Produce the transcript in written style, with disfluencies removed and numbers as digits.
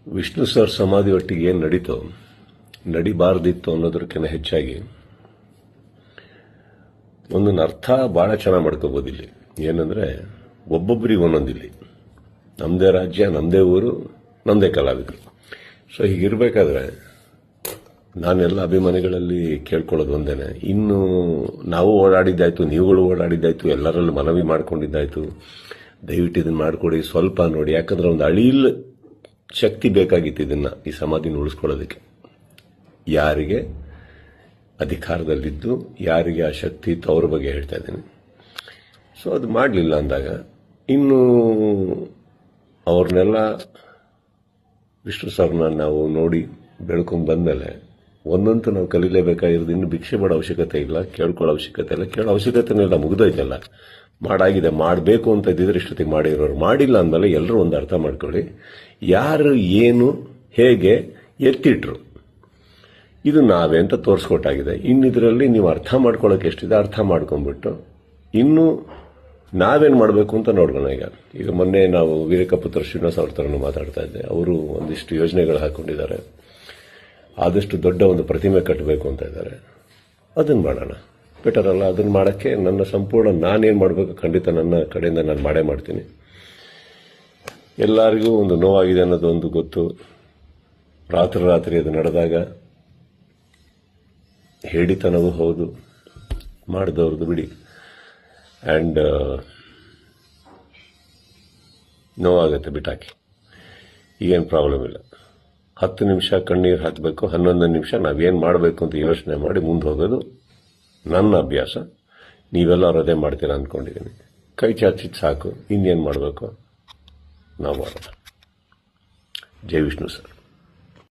Vishnu sir ಸಮಾಧಿ ಒಟ್ಟಿಗೆ ಏನು ನಡೀತೋ ನಡಿಬಾರ್ದಿತ್ತು ಅನ್ನೋದಕ್ಕಿಂತ ಹೆಚ್ಚಾಗಿ ಒಂದೊಂದು ಅರ್ಥ ಭಾಳ ಚೆನ್ನಾಗಿ ಮಾಡ್ಕೋಬೋದು ಇಲ್ಲಿ. ಏನಂದ್ರೆ ಒಬ್ಬೊಬ್ಬರಿಗೆ ಒಂದೊಂದಿಲ್ಲಿ, ನಮ್ಮದೇ ರಾಜ್ಯ, ನಮ್ಮದೇ ಊರು, ನಮ್ಮದೇ ಕಲಾವಿದರು. ಸೊ ಹೀಗಿರ್ಬೇಕಾದ್ರೆ ನಾನೆಲ್ಲ ಅಭಿಮಾನಿಗಳಲ್ಲಿ ಕೇಳ್ಕೊಳ್ಳೋದು ಒಂದೇನೆ, ಇನ್ನು ನಾವು ಓಡಾಡಿದ್ದಾಯ್ತು, ನೀವುಗಳು ಓಡಾಡಿದ್ದಾಯ್ತು, ಎಲ್ಲರಲ್ಲೂ ಮನವಿ ಮಾಡ್ಕೊಂಡಿದ್ದಾಯ್ತು, ದಯವಿಟ್ಟು ಇದನ್ನು ಮಾಡಿಕೊಡಿ, ಸ್ವಲ್ಪ ನೋಡಿ. ಯಾಕಂದ್ರೆ ಒಂದು ಅಳಿಲ್ ಶಕ್ತಿ ಬೇಕಾಗಿತ್ತು ಇದನ್ನ ಈ ಸಮಾಧಿನ ಉಳಿಸ್ಕೊಳ್ಳೋದಕ್ಕೆ. ಯಾರಿಗೆ ಅಧಿಕಾರದಲ್ಲಿದ್ದು ಯಾರಿಗೆ ಆ ಶಕ್ತಿ ಇತ್ತು ಅವ್ರ ಬಗ್ಗೆ ಹೇಳ್ತಾ ಇದ್ದೀನಿ. ಸೊ ಅದು ಮಾಡಲಿಲ್ಲ ಅಂದಾಗ ಇನ್ನು ಅವ್ರನ್ನೆಲ್ಲ ವಿಷ್ಣು ಸರ್ನ ನಾವು ನೋಡಿ ಬೆಳ್ಕೊಂಡು ಬಂದಮೇಲೆ ಒಂದಂತೂ ನಾವು ಕಲೀಲೇಬೇಕಾಗಿರೋದು, ಇನ್ನು ಭಿಕ್ಷೆ ಮಾಡೋ ಅವಶ್ಯಕತೆ ಇಲ್ಲ, ಕೇಳ್ಕೊಳ್ಳೋ ಅವಶ್ಯಕತೆ ಇಲ್ಲ, ಕೇಳೋ ಅವಶ್ಯಕತೆನೂ ಇಲ್ಲ, ಮುಗಿದೋಯ್ತಲ್ಲ. ಮಾಡಾಗಿದೆ, ಮಾಡಬೇಕು ಅಂತ ಇದ್ದಿದ್ರೆ ಇಷ್ಟೊತ್ತಿಗೆ ಮಾಡಿರೋರು. ಮಾಡಿಲ್ಲ ಅಂದಮೇಲೆ ಎಲ್ಲರೂ ಒಂದು ಅರ್ಥ ಮಾಡ್ಕೊಳ್ಳಿ, ಯಾರು ಏನು ಹೇಗೆ ಎತ್ತಿಟ್ರು ಇದು ನಾವೇ ಅಂತ ತೋರಿಸ್ಕೊಟ್ಟಾಗಿದೆ. ಇನ್ನಿದ್ರಲ್ಲಿ ನೀವು ಅರ್ಥ ಮಾಡ್ಕೊಳ್ಳೋಕೆ ಎಷ್ಟಿದೆ ಅರ್ಥ ಮಾಡ್ಕೊಂಡ್ಬಿಟ್ಟು ಇನ್ನು ನಾವೇನು ಮಾಡಬೇಕು ಅಂತ ನೋಡ್ಕೋಣ. ಈಗ ಮೊನ್ನೆ ನಾವು ವೀರಕಪುತ್ರ ಶ್ರೀನಿವಾಸ ಅವ್ರ ಥರನೂ ಮಾತಾಡ್ತಾ ಇದ್ದೆ. ಅವರು ಒಂದಿಷ್ಟು ಯೋಜನೆಗಳು ಹಾಕೊಂಡಿದ್ದಾರೆ, ಆದಷ್ಟು ದೊಡ್ಡ ಒಂದು ಪ್ರತಿಮೆ ಕಟ್ಟಬೇಕು ಅಂತ ಇದ್ದಾರೆ. ಅದನ್ನು ಮಾಡೋಣ, ಬೆಟರ್ ಅಲ್ಲ? ಅದನ್ನು ಮಾಡೋಕ್ಕೆ ನನ್ನ ಸಂಪೂರ್ಣ ನಾನೇನು ಮಾಡಬೇಕು ಖಂಡಿತ ನನ್ನ ಕಡೆಯಿಂದ ನಾನು ಮಾಡೇ ಮಾಡ್ತೀನಿ. ಎಲ್ಲರಿಗೂ ಒಂದು ನೋವಾಗಿದೆ ಅನ್ನೋದು ಒಂದು ಗೊತ್ತು. ರಾತ್ರಿ ಅದು ನಡೆದಾಗ ಹೇಳಿತನವೂ ಹೌದು, ಮಾಡಿದವ್ರದ್ದು ಬಿಡಿ. ಆ್ಯಂಡ್ ನೋವಾಗತ್ತೆ, ಬಿಟ್ಟಾಕಿ, ಈಗೇನು ಪ್ರಾಬ್ಲಮ್ ಇಲ್ಲ. 10 ನಿಮಿಷ ಕಣ್ಣೀರು ಹಾಕಬೇಕು, 11 ನಿಮಿಷ ನಾವೇನು ಮಾಡಬೇಕು ಅಂತ ಯೋಚನೆ ಮಾಡಿ ಮುಂದೆ ಹೋಗೋದು ನನ್ನ ಅಭ್ಯಾಸ. ನೀವೆಲ್ಲರೂ ಅದೇ ಮಾಡ್ತೀರಾ ಅಂದ್ಕೊಂಡಿದ್ದೀನಿ. ಕೈ ಚಾಚಿದ್ದು ಸಾಕು, ಇನ್ನೇನು ಮಾಡಬೇಕು ನಾವು ಮಾಡೋಣ. ಜೈ ವಿಷ್ಣು ಸರ್.